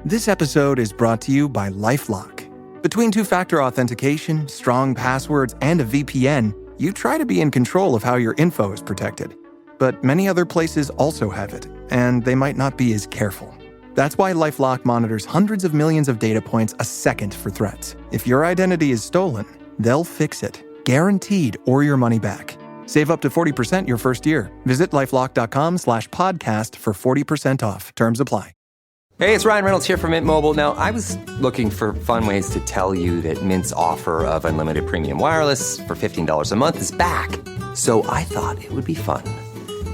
This episode is brought to you by LifeLock. Between two-factor authentication, strong passwords, and a VPN, you try to be in control of how your info is protected. But many other places also have it, and they might not be as careful. That's why LifeLock monitors hundreds of millions of data points a second for threats. If your identity is stolen, they'll fix it, guaranteed, or your money back. Save up to 40% your first year. Visit lifelock.com/podcast for 40% off. Terms apply. Hey, it's Ryan Reynolds here from Mint Mobile. Now, I was looking for fun ways to tell you that Mint's offer of unlimited premium wireless for $15 a month is back. So I thought it would be fun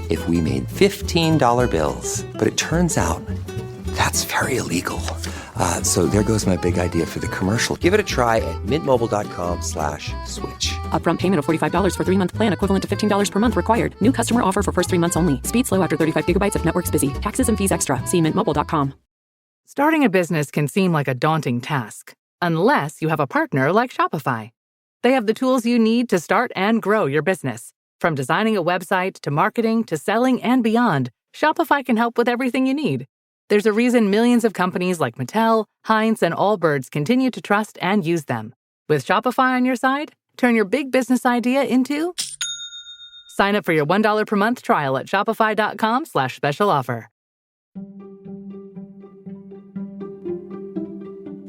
if we made $15 bills. But it turns out that's very illegal. So there goes my big idea for the commercial. Give it a try at mintmobile.com/switch. Upfront payment of $45 for 3-month plan, equivalent to $15 per month required. New customer offer for first 3 months only. Speed slow after 35 gigabytes if network's busy. Taxes and fees extra. See mintmobile.com. Starting a business can seem like a daunting task, unless you have a partner like Shopify. They have the tools you need to start and grow your business. From designing a website to marketing to selling and beyond, Shopify can help with everything you need. There's a reason millions of companies like Mattel, Heinz, and Allbirds continue to trust and use them. With Shopify on your side, turn your big business idea into... Sign up for your $1 per month trial at shopify.com/special offer.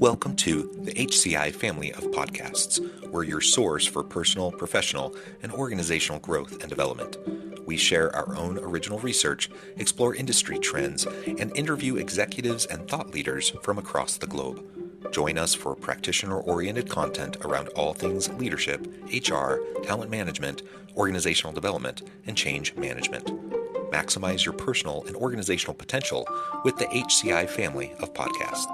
Welcome to the HCI family of podcasts. We're your source for personal, professional, and organizational growth and development. We share our own original research, explore industry trends, and interview executives and thought leaders from across the globe. Join us for practitioner-oriented content around all things leadership, HR, talent management, organizational development, and change management. Maximize your personal and organizational potential with the HCI family of podcasts.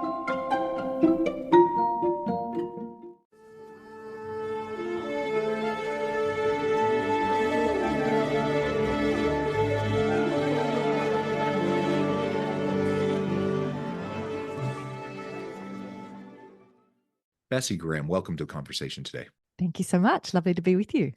Bessi Graham, welcome to the conversation today. Thank you so much. Lovely to be with you.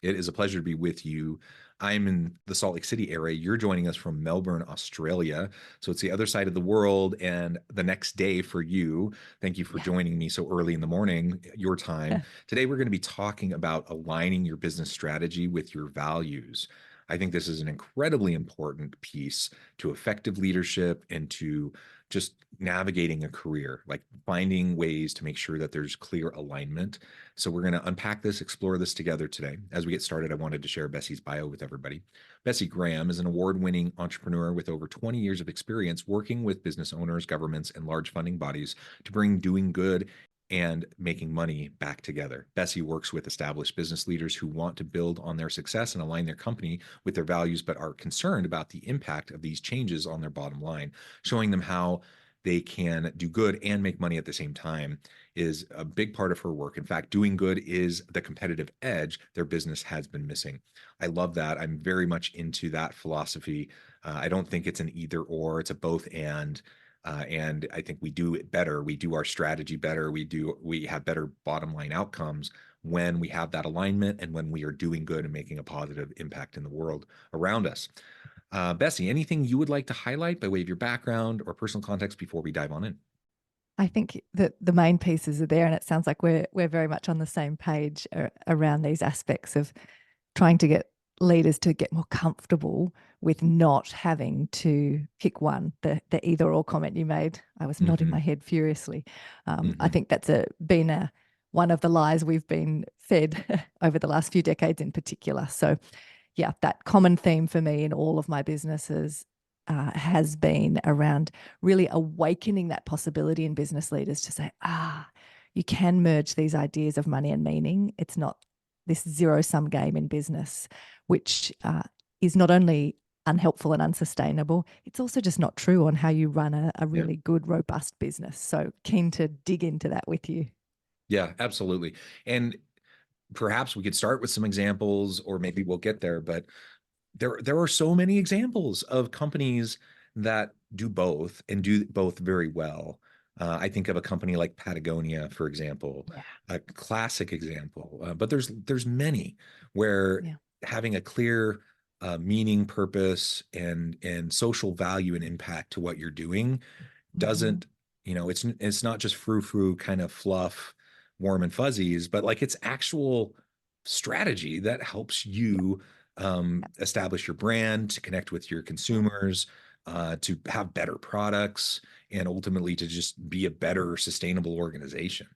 It is a pleasure to be with you. I'm in the Salt Lake City area. You're joining us from Melbourne, Australia. So it's the other side of the world and the next day for you. Thank you for joining me so early in the morning, your time. Today, we're going to be talking about aligning your business strategy with your values. I think this is an incredibly important piece to effective leadership and to just navigating a career, like finding ways to make sure that there's clear alignment. So we're going to unpack this, explore this together today. As we get started, I wanted to share Bessi's bio with everybody. Bessi Graham is an award-winning entrepreneur with over 20 years of experience working with business owners, governments, and large funding bodies to bring doing good and making money back together. Bessi works with established business leaders who want to build on their success and align their company with their values, but are concerned about the impact of these changes on their bottom line. Showing them how they can do good and make money at the same time is a big part of her work. In fact, doing good is the competitive edge their business has been missing. I love that. I'm very much into that philosophy. I don't think it's an either or, it's a both and. And I think we do it better. We do our strategy better. We have better bottom line outcomes when we have that alignment and when we are doing good and making a positive impact in the world around us. Bessi, anything you would like to highlight by way of your background or personal context before we dive on in? I think that the main pieces are there, and it sounds like we're very much on the same page around these aspects of trying to get leaders to get more comfortable with not having to pick one. The either or comment you made, I was nodding my head furiously. I think that's been one of the lies we've been fed over the last few decades in particular. So yeah, that common theme for me in all of my businesses has been around really awakening that possibility in business leaders to say, you can merge these ideas of money and meaning. It's not this zero-sum game in business, which is not only unhelpful and unsustainable, it's also just not true on how you run a really good, robust business. So keen to dig into that with you. Yeah, absolutely. And perhaps we could start with some examples, or maybe we'll get there, but there are so many examples of companies that do both and do both very well. I think of a company like Patagonia, for example, a classic example, but there's many where having a clear meaning, purpose, and social value and impact to what you're doing doesn't It's not just frou-frou kind of fluff, warm and fuzzies, but like it's actual strategy that helps you establish your brand, to connect with your consumers, to have better products, and ultimately to just be a better sustainable organization.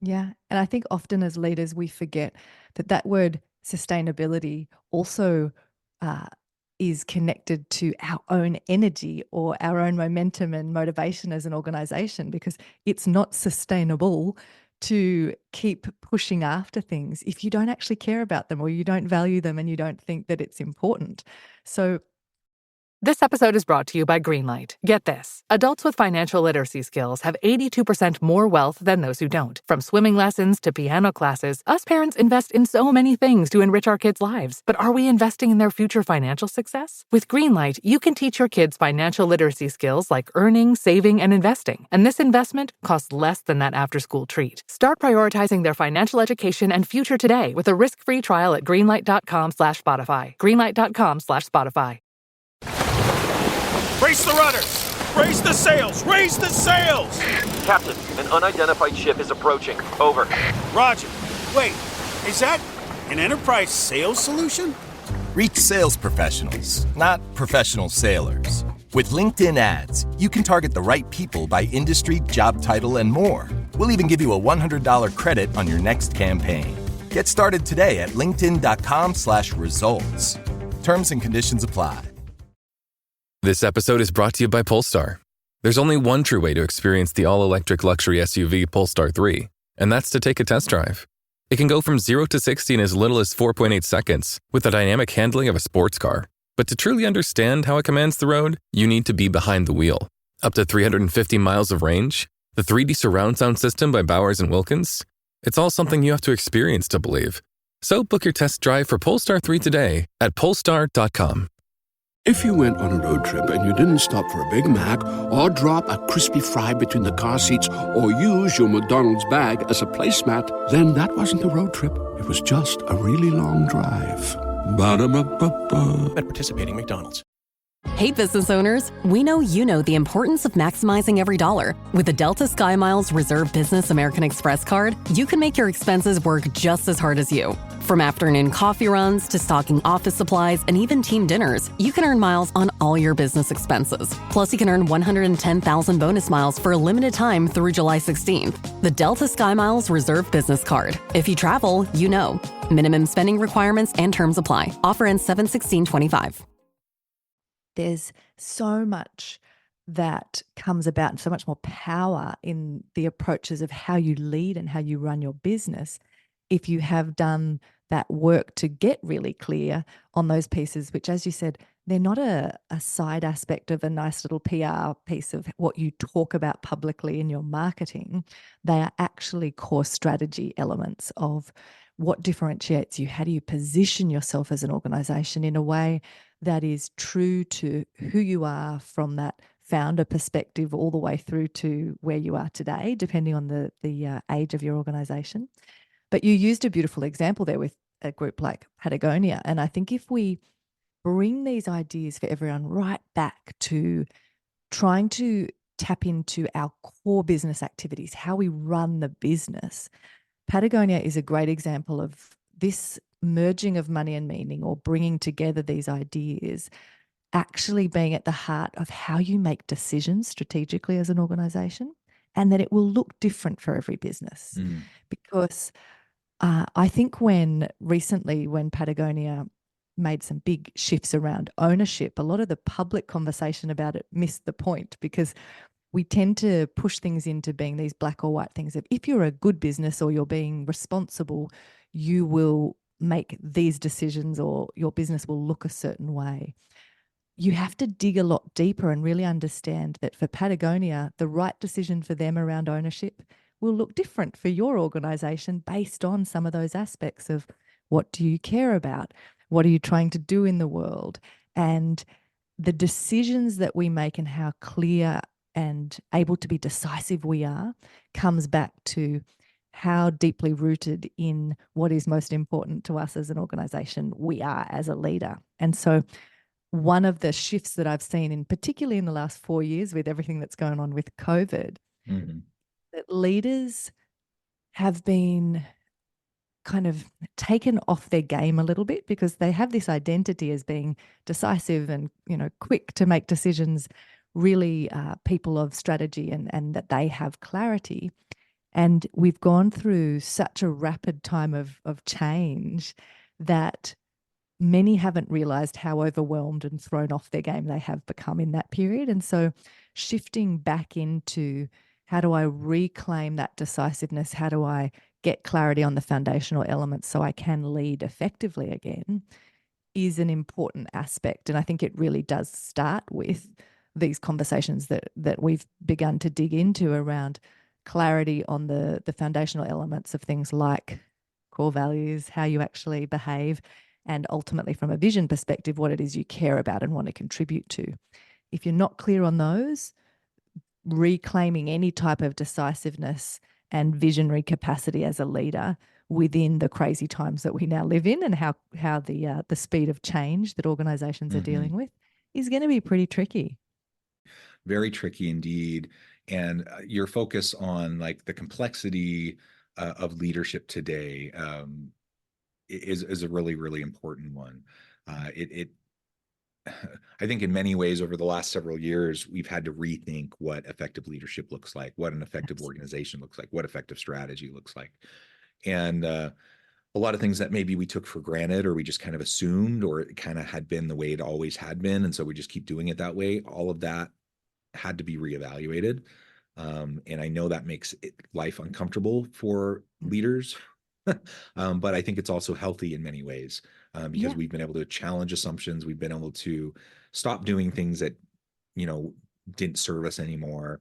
Yeah. And I think often as leaders, we forget that word sustainability also uh, is connected to our own energy or our own momentum and motivation as an organization, because it's not sustainable to keep pushing after things if you don't actually care about them or you don't value them and you don't think that it's important. So This episode is brought to you by Greenlight. Get this. Adults with financial literacy skills have 82% more wealth than those who don't. From swimming lessons to piano classes, us parents invest in so many things to enrich our kids' lives. But are we investing in their future financial success? With Greenlight, you can teach your kids financial literacy skills like earning, saving, and investing. And this investment costs less than that after-school treat. Start prioritizing their financial education and future today with a risk-free trial at greenlight.com/Spotify. Greenlight.com/Spotify. Brace the rudders! Raise the sails! Raise the sails! Captain, an unidentified ship is approaching. Over. Roger. Wait, is that an enterprise sales solution? Reach sales professionals, not professional sailors. With LinkedIn ads, you can target the right people by industry, job title, and more. We'll even give you a $100 credit on your next campaign. Get started today at linkedin.com/results. Terms and conditions apply. This episode is brought to you by Polestar. There's only one true way to experience the all-electric luxury SUV Polestar 3, and that's to take a test drive. It can go from 0 to 60 in as little as 4.8 seconds with the dynamic handling of a sports car. But to truly understand how it commands the road, you need to be behind the wheel. Up to 350 miles of range, the 3D surround sound system by Bowers & Wilkins. It's all something you have to experience to believe. So book your test drive for Polestar 3 today at polestar.com. If you went on a road trip and you didn't stop for a Big Mac or drop a crispy fry between the car seats or use your McDonald's bag as a placemat, then that wasn't a road trip. It was just a really long drive. Ba-da-ba-ba-ba. At participating McDonald's. Hey, business owners, we know you know the importance of maximizing every dollar. With the Delta SkyMiles Reserve Business American Express card, you can make your expenses work just as hard as you. From afternoon coffee runs to stocking office supplies and even team dinners, you can earn miles on all your business expenses. Plus, you can earn 110,000 bonus miles for a limited time through July 16th. The Delta SkyMiles Reserve Business Card. If you travel, you know. Minimum spending requirements and terms apply. Offer ends 7/16/25. there's so much that comes about and so much more power in the approaches of how you lead and how you run your business if you have done that work to get really clear on those pieces, which, as you said, they're not a side aspect of a nice little PR piece of what you talk about publicly in your marketing. They are actually core strategy elements of what differentiates you. How do you position yourself as an organization in a way that is true to who you are from that founder perspective all the way through to where you are today, depending on the age of your organization. But you used a beautiful example there with a group like Patagonia. And I think if we bring these ideas for everyone right back to trying to tap into our core business activities, how we run the business, Patagonia is a great example of this merging of money and meaning, or bringing together these ideas, actually being at the heart of how you make decisions strategically as an organization, and that it will look different for every business. Because I think when Patagonia made some big shifts around ownership, a lot of the public conversation about it missed the point, because we tend to push things into being these black or white things of, if you're a good business or you're being responsible, you will make these decisions or your business will look a certain way. You have to dig a lot deeper and really understand that for Patagonia, the right decision for them around ownership will look different for your organization based on some of those aspects of what do you care about? What are you trying to do in the world? And the decisions that we make and how clear and able to be decisive we are comes back to how deeply rooted in what is most important to us as an organization we are as a leader. And so one of the shifts that I've seen, particularly in the last 4 years with everything that's going on with COVID, Mhm. that leaders have been kind of taken off their game a little bit because they have this identity as being decisive and, quick to make decisions, really people of strategy, and that they have clarity. And we've gone through such a rapid time of change that many haven't realized how overwhelmed and thrown off their game they have become in that period. And so shifting back into, how do I reclaim that decisiveness? How do I get clarity on the foundational elements so I can lead effectively again, is an important aspect. And I think it really does start with these conversations that we've begun to dig into around clarity on the foundational elements of things like core values, how you actually behave, and ultimately from a vision perspective, what it is you care about and want to contribute to. If you're not clear on those, reclaiming any type of decisiveness and visionary capacity as a leader within the crazy times that we now live in, and how the speed of change that organizations are dealing with, is going to be pretty tricky. Very tricky indeed. And your focus on like the complexity of leadership today is a really, really important one. It I think in many ways over the last several years, we've had to rethink what effective leadership looks like, what an effective organization looks like, what effective strategy looks like. And a lot of things that maybe we took for granted or we just kind of assumed, or it kind of had been the way it always had been. And so we just keep doing it that way. All of that had to be reevaluated. And I know that makes life uncomfortable for leaders. But I think it's also healthy in many ways because we've been able to challenge assumptions. We've been able to stop doing things that, didn't serve us anymore.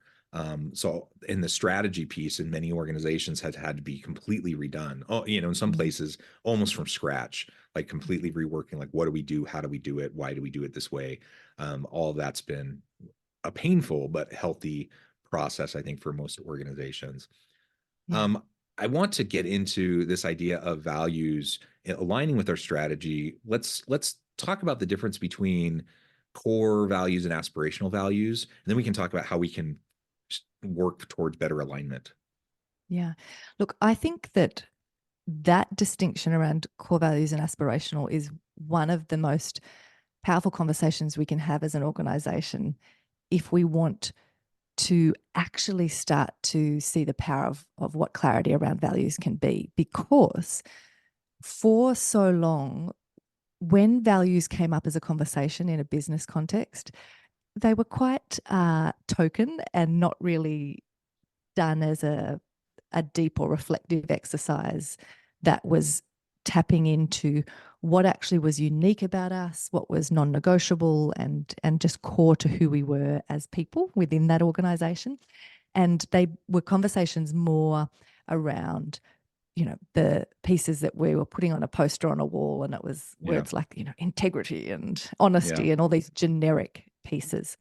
So in the strategy piece, in many organizations has had to be completely redone. Oh, in some places almost from scratch, like completely reworking, like what do we do? How do we do it? Why do we do it this way? All of that's been a painful but healthy process, I think, for most organizations. I want to get into this idea of values aligning with our strategy. Let's talk about the difference between core values and aspirational values, and then we can talk about how we can work towards better alignment. Yeah. Look, I think that distinction around core values and aspirational is one of the most powerful conversations we can have as an organization if we want to actually start to see the power of what clarity around values can be. Because for so long, when values came up as a conversation in a business context, they were quite token and not really done as a deep or reflective exercise that was tapping into what actually was unique about us, what was non-negotiable and just core to who we were as people within that organization. And they were conversations more around, the pieces that we were putting on a poster on a wall, and it was words like, integrity and honesty and all these generic pieces,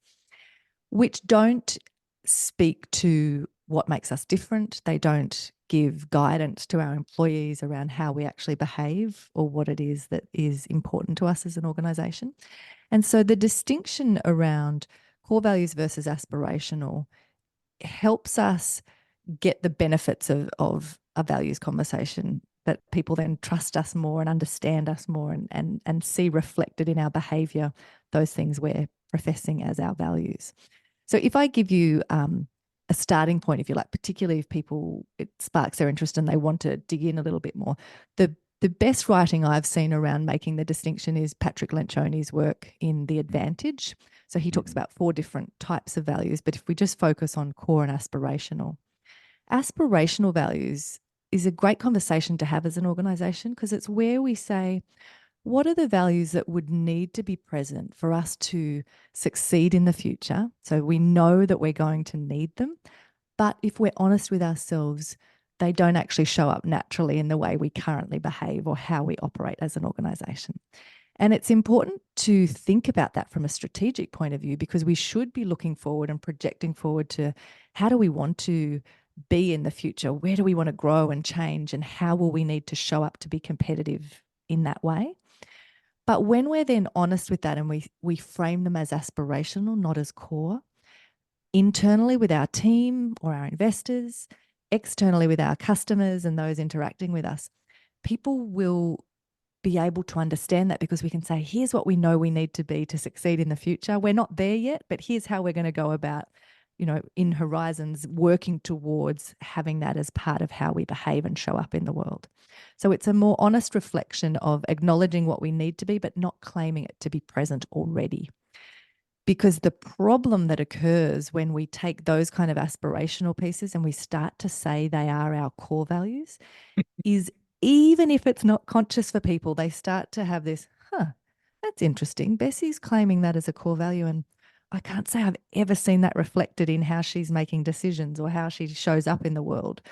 which don't speak to what makes us different. They don't give guidance to our employees around how we actually behave or what it is that is important to us as an organization. And so the distinction around core values versus aspirational helps us get the benefits of a values conversation, that people then trust us more and understand us more and see reflected in our behavior those things we're professing as our values. So if I give you a starting point, if you like, particularly if it sparks their interest and they want to dig in a little bit more, the best writing I've seen around making the distinction is Patrick Lencioni's work in The Advantage. So he talks about 4 different types of values, but if we just focus on core and aspirational values is a great conversation to have as an organization, because it's where we say, what are the values that would need to be present for us to succeed in the future? So we know that we're going to need them, but if we're honest with ourselves, they don't actually show up naturally in the way we currently behave or how we operate as an organization. And it's important to think about that from a strategic point of view, because we should be looking forward and projecting forward to how do we want to be in the future? Where do we want to grow and change? And how will we need to show up to be competitive in that way? But when we're then honest with that and we frame them as aspirational, not as core, internally with our team or our investors, externally with our customers and those interacting with us, people will be able to understand that because we can say, here's what we know we need to be to succeed in the future. We're not there yet, but here's how we're going to go about, in Horizons, working towards having that as part of how we behave and show up in the world. So it's a more honest reflection of acknowledging what we need to be, but not claiming it to be present already. Because the problem that occurs when we take those kind of aspirational pieces and we start to say they are our core values is, even if it's not conscious for people, they start to have this, that's interesting. Bessi's claiming that as a core value. And I can't say I've ever seen that reflected in how she's making decisions or how she shows up in the world.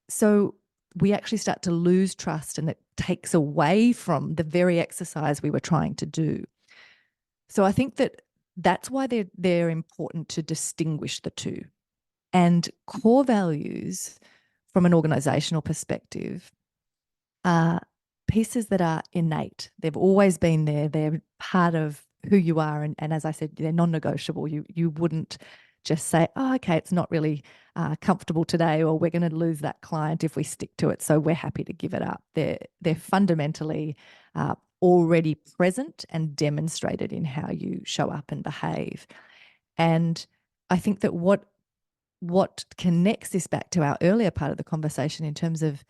So we actually start to lose trust, and it takes away from the very exercise we were trying to do. So I think that's why they're important to distinguish the two. And core values from an organizational perspective are pieces that are innate. They've always been there. They're part of who you are. And as I said, they're non-negotiable. You wouldn't just say, oh, okay, it's not really comfortable today, or we're going to lose that client if we stick to it, so we're happy to give it up. They're fundamentally already present and demonstrated in how you show up and behave. And I think that what connects this back to our earlier part of the conversation in terms of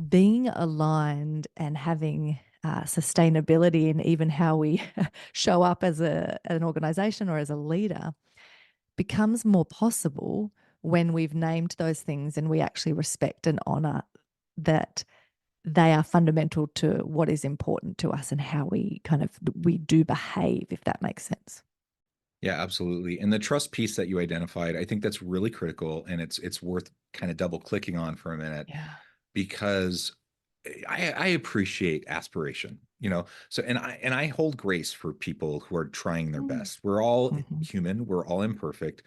being aligned and having sustainability in even how we show up as an organization or as a leader becomes more possible when we've named those things and we actually respect and honor that they are fundamental to what is important to us and how we do behave, if that makes sense. Yeah, absolutely. And the trust piece that you identified, I think that's really critical, and it's worth kind of double clicking on for a minute. Yeah. Because I appreciate aspiration, so and I hold grace for people who are trying their best. We're all human, we're all imperfect.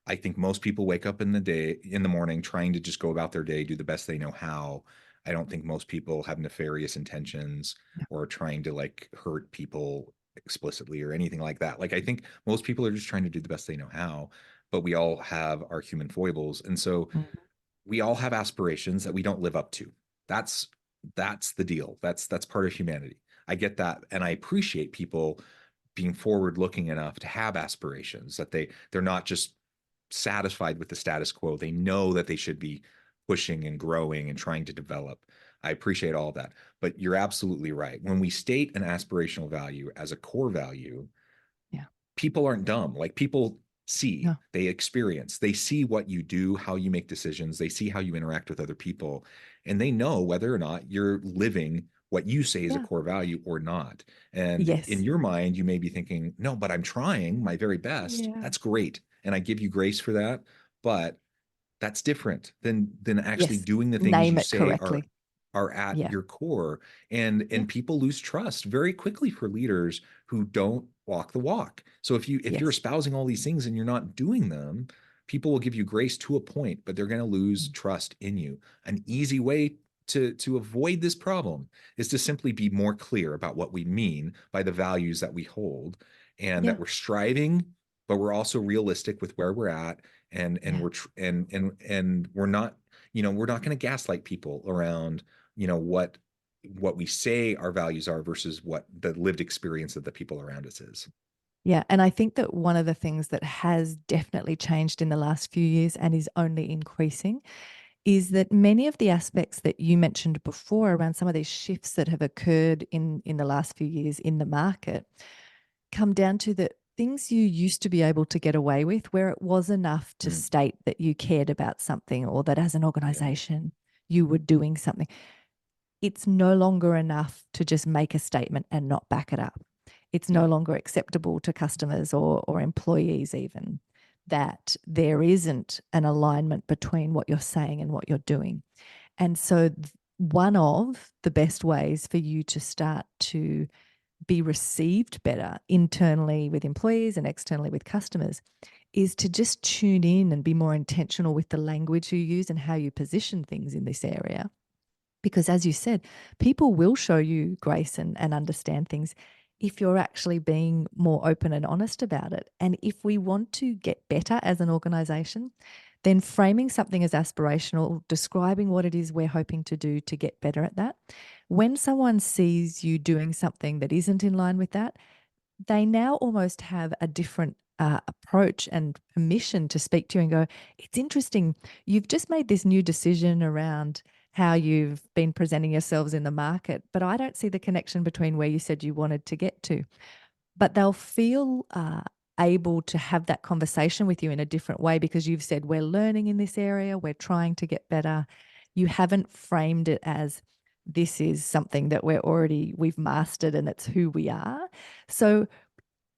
I think most people wake up in the morning trying to just go about their day, do the best they know how. I don't think most people have nefarious intentions or trying to hurt people explicitly or anything like that. I think most people are just trying to do the best they know how, but we all have our human foibles. And so we all have aspirations that we don't live up to. That's the deal. That's part of humanity. I get that. And I appreciate people being forward looking enough to have aspirations, that they're not just satisfied with the status quo. They know that they should be pushing and growing and trying to develop. I appreciate all of that. But you're absolutely right. When we state an aspirational value as a core value, people aren't dumb. People see, they experience, they see what you do, how you make decisions, they see how you interact with other people, and they know whether or not you're living what you say is a core value or not. And in your mind, you may be thinking, no, but I'm trying my very best. That's great. And I give you grace for that. But that's different than actually doing the things you say are at your core. And people lose trust very quickly for leaders who don't walk the walk. So if you're espousing all these things and you're not doing them, people will give you grace to a point, but they're going to lose trust in you. An easy way to avoid this problem is to simply be more clear about what we mean by the values that we hold, and that we're striving, but we're also realistic with where we're at, and we're not, we're not going to gaslight people around what we say our values are versus what the lived experience of the people around us is. Yeah. And I think that one of the things that has definitely changed in the last few years and is only increasing is that many of the aspects that you mentioned before around some of these shifts that have occurred in the last few years in the market come down to the things you used to be able to get away with, where it was enough to state that you cared about something or that as an organization you were doing something. It's no longer enough to just make a statement and not back it up. It's no longer acceptable to customers or employees even that there isn't an alignment between what you're saying and what you're doing. And so one of the best ways for you to start to be received better internally with employees and externally with customers is to just tune in and be more intentional with the language you use and how you position things in this area. Because as you said, people will show you grace and understand things if you're actually being more open and honest about it. And if we want to get better as an organization, then framing something as aspirational, describing what it is we're hoping to do to get better at that. When someone sees you doing something that isn't in line with that, they now almost have a different approach and permission to speak to you and go, it's interesting. You've just made this new decision around how you've been presenting yourselves in the market, but I don't see the connection between where you said you wanted to get to. But they'll feel able to have that conversation with you in a different way because you've said, we're learning in this area, we're trying to get better. You haven't framed it as this is something that we've mastered and it's who we are. So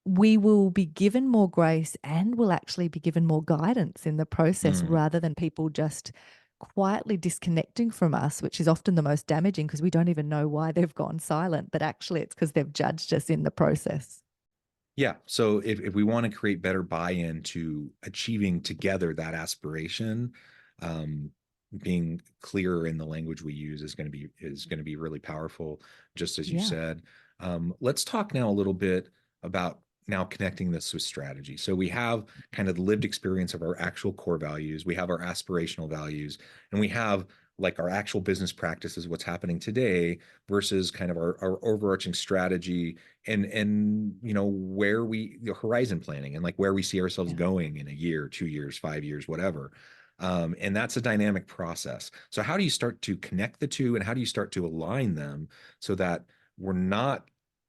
we will be given more grace and will actually be given more guidance in the process rather than people just quietly disconnecting from us, which is often the most damaging because we don't even know why they've gone silent, but actually it's because they've judged us in the process. Yeah. So if we want to create better buy-in to achieving together that aspiration, being clearer in the language we use is going to be really powerful, just as you said. Let's talk now a little bit about now connecting this with strategy. So we have kind of the lived experience of our actual core values, we have our aspirational values, and we have like our actual business practices, what's happening today versus kind of our overarching strategy and where the horizon planning and like where we see ourselves going in a year, 2 years, 5 years, whatever. And that's a dynamic process. So how do you start to connect the two and how do you start to align them so that we're not,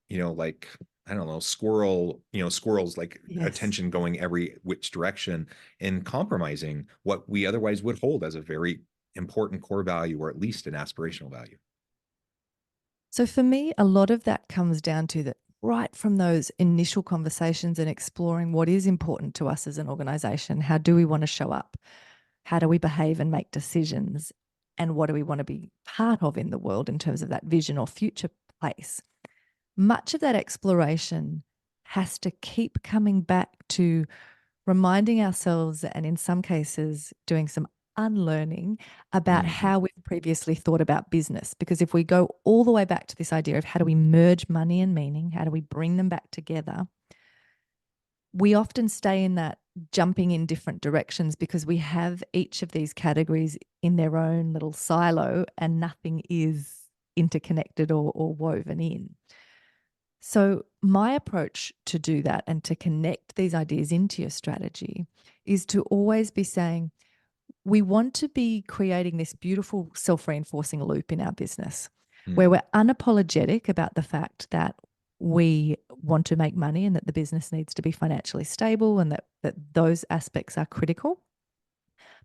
like, I don't know, squirrels like attention going every which direction and compromising what we otherwise would hold as a very important core value or at least an aspirational value? So for me, a lot of that comes down to that right from those initial conversations and exploring what is important to us as an organization. How do we want to show up? How do we behave and make decisions? And what do we want to be part of in the world in terms of that vision or future place? Much of that exploration has to keep coming back to reminding ourselves, and in some cases, doing some unlearning about how we've previously thought about business. Because if we go all the way back to this idea of how do we merge money and meaning, how do we bring them back together, we often stay in that jumping in different directions because we have each of these categories in their own little silo and nothing is interconnected or woven in. So my approach to do that and to connect these ideas into your strategy is to always be saying, we want to be creating this beautiful self-reinforcing loop in our business where we're unapologetic about the fact that we want to make money and that the business needs to be financially stable and that those aspects are critical.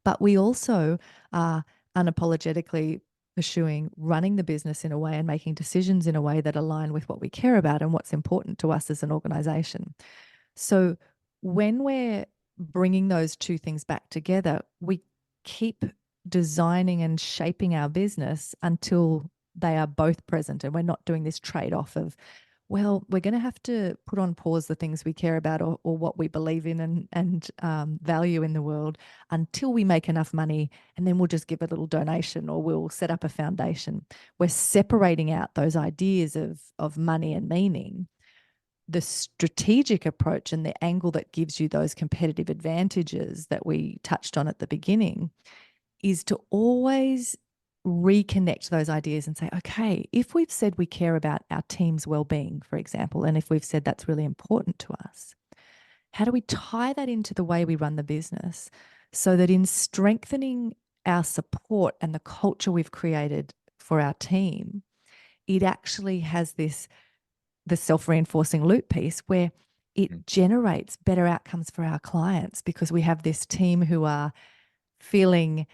But we also are unapologetically pursuing running the business in a way and making decisions in a way that align with what we care about and what's important to us as an organization. So when we're bringing those two things back together, we keep designing and shaping our business until they are both present and we're not doing this trade-off of, well, we're going to have to put on pause the things we care about or what we believe in and value in the world until we make enough money, and then we'll just give a little donation or we'll set up a foundation. We're separating out those ideas of money and meaning. The strategic approach and the angle that gives you those competitive advantages that we touched on at the beginning is to always reconnect those ideas and say, okay, if we've said we care about our team's well-being, for example, and if we've said that's really important to us, how do we tie that into the way we run the business so that in strengthening our support and the culture we've created for our team, it actually has the self-reinforcing loop piece where it generates better outcomes for our clients because we have this team who are feeling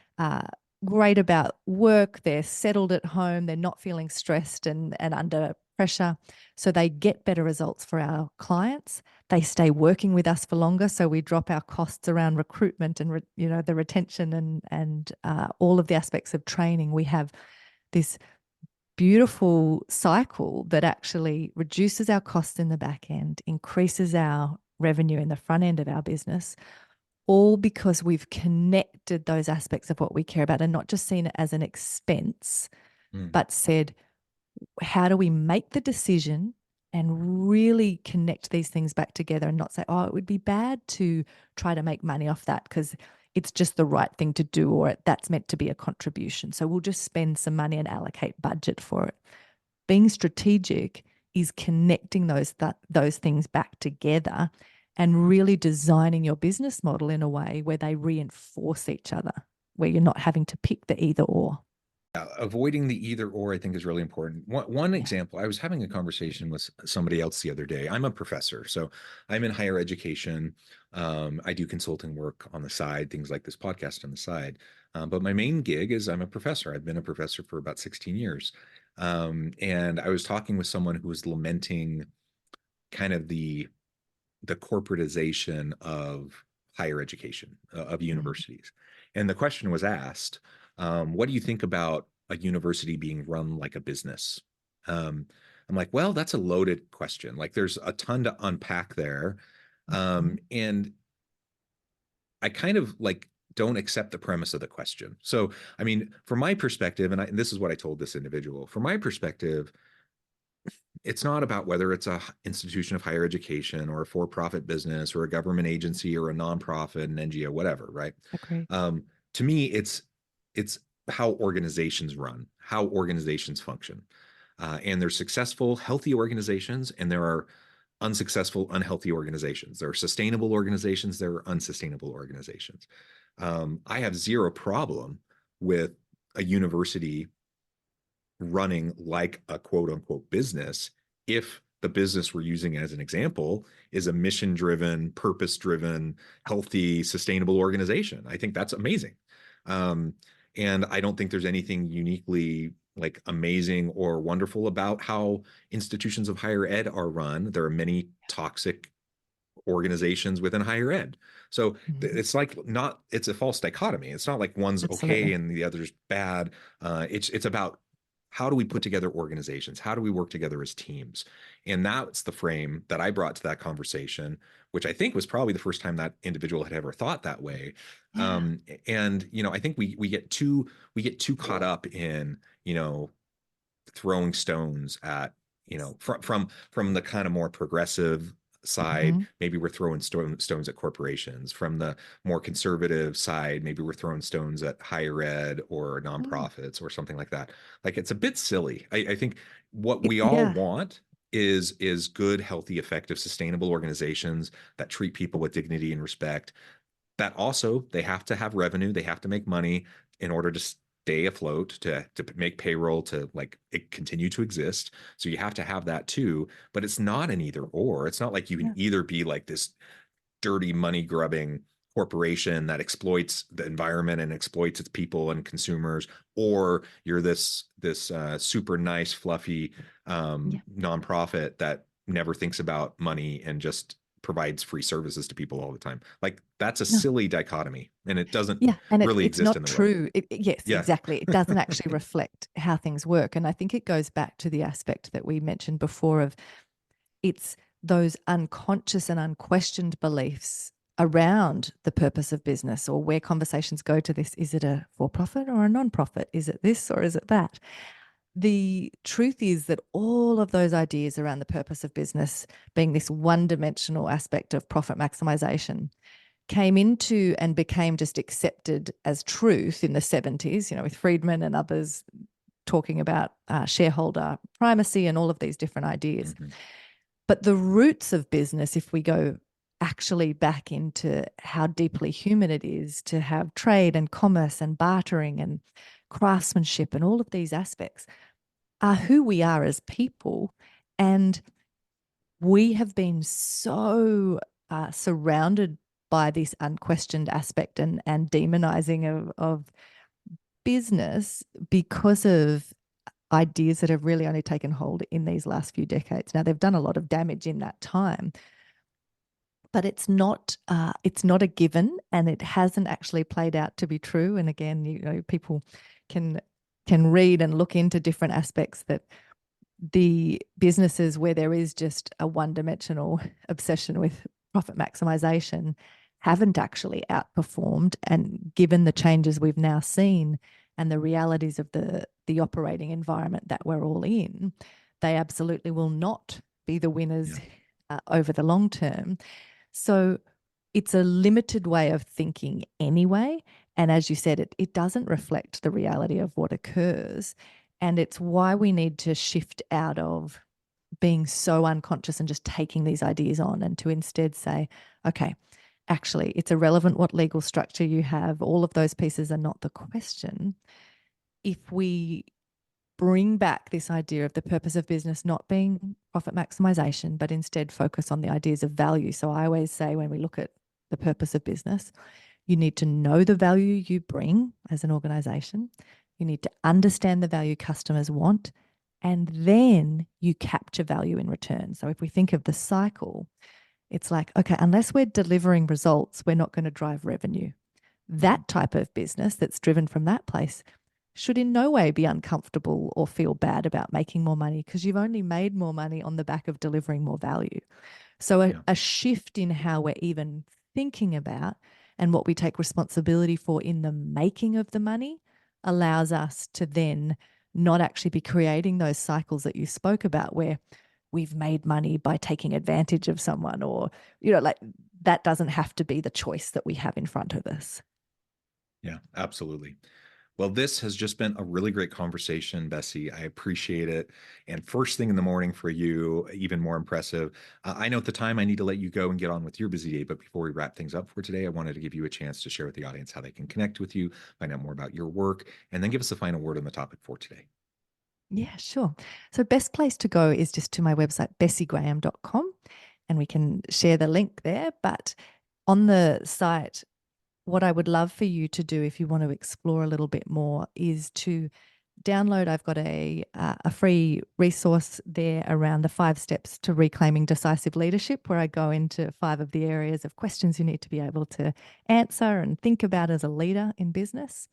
great about work, they're settled at home, they're not feeling stressed and under pressure. So they get better results for our clients. They stay working with us for longer. So we drop our costs around recruitment and the retention and all of the aspects of training. We have this beautiful cycle that actually reduces our costs in the back end, increases our revenue in the front end of our business, all because we've connected those aspects of what we care about and not just seen it as an expense, but said, how do we make the decision and really connect these things back together and not say, oh, it would be bad to try to make money off that because it's just the right thing to do, or that's meant to be a contribution. So we'll just spend some money and allocate budget for it. Being strategic is connecting those things back together and really designing your business model in a way where they reinforce each other, where you're not having to pick the either or. Avoiding the either or, I think, is really important. One example, I was having a conversation with somebody else the other day. I'm a professor, so I'm in higher education. I do consulting work on the side, things like this podcast on the side. But my main gig is I'm a professor. I've been a professor for about 16 years. And I was talking with someone who was lamenting kind of the corporatization of higher education, of universities. And the question was asked, what do you think about a university being run like a business? I'm like, well, that's a loaded question. Like, there's a ton to unpack there. And I kind of like don't accept the premise of the question. So, I mean, from my perspective, and this is what I told this individual, from my perspective, it's not about whether it's a institution of higher education or a for-profit business or a government agency or a nonprofit, an NGO, whatever, right? Agree. To me, it's how organizations run, how organizations function. And there's successful, healthy organizations, and there are unsuccessful, unhealthy organizations. There are sustainable organizations, there are unsustainable organizations. I have zero problem with a university running like a quote unquote business if the business we're using as an example is a mission-driven, purpose-driven, healthy, sustainable organization. I think that's amazing. And I don't think there's anything uniquely like amazing or wonderful about how institutions of higher ed are run. There are many toxic organizations within higher ed. So it's like it's a false dichotomy. It's not like one's okay and the other's bad. It's about how do we put together organizations? How do we work together as teams? And that's the frame that I brought to that conversation, which I think was probably the first time that individual had ever thought that way. And I think we get too caught up in throwing stones at from the kind of more progressive side. Maybe we're throwing stones at corporations. From the more conservative side, maybe we're throwing stones at higher ed or nonprofits or something like that. Like, it's a bit silly. I think what we all want is good, healthy, effective, sustainable organizations that treat people with dignity and respect. That also, they have to have revenue, they have to make money in order to stay afloat, to make payroll, to like continue to exist. So you have to have that too, but it's not an either or. It's not like you can either be like this dirty money grubbing corporation that exploits the environment and exploits its people and consumers, or you're this super nice, fluffy nonprofit that never thinks about money and just provides free services to people all the time. Like, that's a silly dichotomy, and it doesn't really exist not in the true. world. Yes, exactly. It doesn't actually reflect how things work. And I think it goes back to the aspect that we mentioned before of it's those unconscious and unquestioned beliefs around the purpose of business, or where conversations go to this. Is it a for-profit or a non-profit? Is it this or is it that? The truth is that all of those ideas around the purpose of business being this one-dimensional aspect of profit maximization came into and became just accepted as truth in the 70s, with Friedman and others talking about shareholder primacy and all of these different ideas. But the roots of business, if we go actually back into how deeply human it is to have trade and commerce and bartering and craftsmanship and all of these aspects, are who we are as people. And we have been so surrounded by this unquestioned aspect and demonizing of business because of ideas that have really only taken hold in these last few decades. Now, they've done a lot of damage in that time, but it's not a given, and it hasn't actually played out to be true. And again, people can read and look into different aspects that the businesses where there is just a one-dimensional obsession with profit maximization haven't actually outperformed. And given the changes we've now seen and the realities of the operating environment that we're all in, they absolutely will not be the winners over the long term. So it's a limited way of thinking anyway. And as you said, it doesn't reflect the reality of what occurs. And it's why we need to shift out of being so unconscious and just taking these ideas on, and to instead say, okay, actually, it's irrelevant what legal structure you have. All of those pieces are not the question. If we bring back this idea of the purpose of business not being profit maximization, but instead focus on the ideas of value. So I always say, when we look at the purpose of business, you need to know the value you bring as an organization. You need to understand the value customers want, and then you capture value in return. So if we think of the cycle, it's like, okay, unless we're delivering results, we're not going to drive revenue. That type of business that's driven from that place should in no way be uncomfortable or feel bad about making more money, because you've only made more money on the back of delivering more value. So a shift in how we're even thinking about and what we take responsibility for in the making of the money allows us to then not actually be creating those cycles that you spoke about, where we've made money by taking advantage of someone, or, like, that doesn't have to be the choice that we have in front of us. Yeah, absolutely. Well, this has just been a really great conversation, Bessi. I appreciate it. And first thing in the morning for you, even more impressive. I know at the time I need to let you go and get on with your busy day, but before we wrap things up for today, I wanted to give you a chance to share with the audience how they can connect with you, find out more about your work, and then give us a final word on the topic for today. Yeah, sure. So best place to go is just to my website, bessigraham.com, and we can share the link there. But on the site, what I would love for you to do, if you want to explore a little bit more, is to download. I've got a free resource there around the 5 steps to reclaiming decisive leadership, where I go into 5 of the areas of questions you need to be able to answer and think about as a leader in business.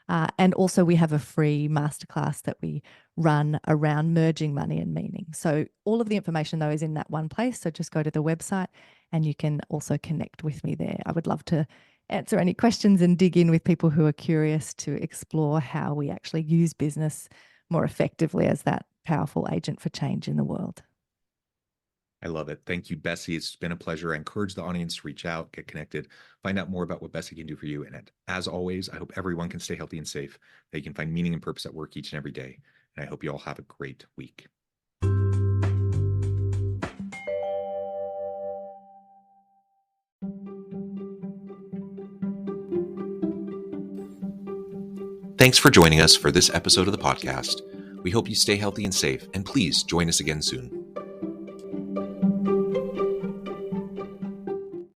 And also we have a free masterclass that we run around merging money and meaning. So all of the information, though, is in that one place. So just go to the website and you can also connect with me there. I would love to answer any questions and dig in with people who are curious to explore how we actually use business more effectively as that powerful agent for change in the world. I love it. Thank you, Bessi. It's been a pleasure. I encourage the audience to reach out, get connected, find out more about what Bessi can do for you. And as always, I hope everyone can stay healthy and safe, that you can find meaning and purpose at work each and every day. And I hope you all have a great week. Thanks for joining us for this episode of the podcast. We hope you stay healthy and safe, and please join us again soon.